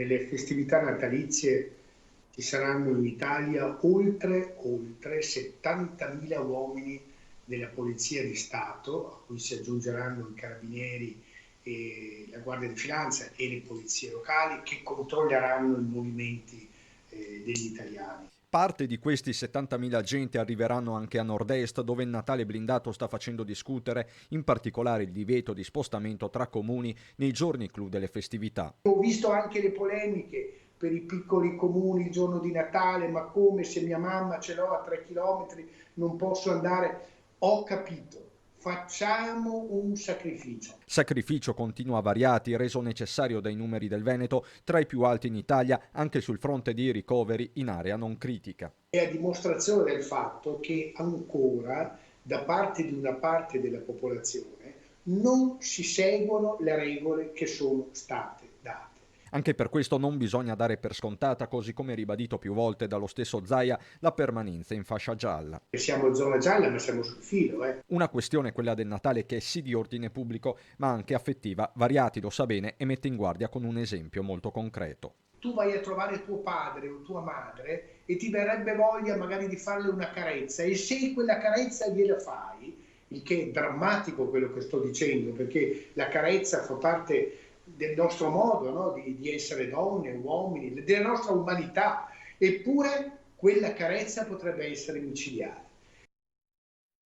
Nelle festività natalizie ci saranno in Italia oltre 70.000 uomini della Polizia di Stato, a cui si aggiungeranno i Carabinieri e la Guardia di Finanza e le polizie locali, che controlleranno i movimenti degli italiani. Parte di questi 70.000 agenti arriveranno anche a nord-est, dove il Natale blindato sta facendo discutere, in particolare il divieto di spostamento tra comuni nei giorni clou delle festività. Ho visto anche le polemiche per i piccoli comuni il giorno di Natale, ma come, se mia mamma ce l'ho a 3 chilometri non posso andare. Ho capito. Facciamo un sacrificio. Sacrificio continua Variati, reso necessario dai numeri del Veneto, tra i più alti in Italia, anche sul fronte dei ricoveri in area non critica. È a dimostrazione del fatto che ancora da parte di una parte della popolazione non si seguono le regole che sono state date. Anche per questo non bisogna dare per scontata, così come ribadito più volte dallo stesso Zaia, la permanenza in fascia gialla. Siamo in zona gialla, ma siamo sul filo. Una questione, quella del Natale, che è sì di ordine pubblico, ma anche affettiva. Variati lo sa bene e mette in guardia con un esempio molto concreto. Tu vai a trovare tuo padre o tua madre e ti verrebbe voglia magari di farle una carezza, e se quella carezza gliela fai, il che è drammatico quello che sto dicendo, perché la carezza fa parte del nostro modo, no? di essere donne, uomini, della nostra umanità, eppure quella carezza potrebbe essere micidiale.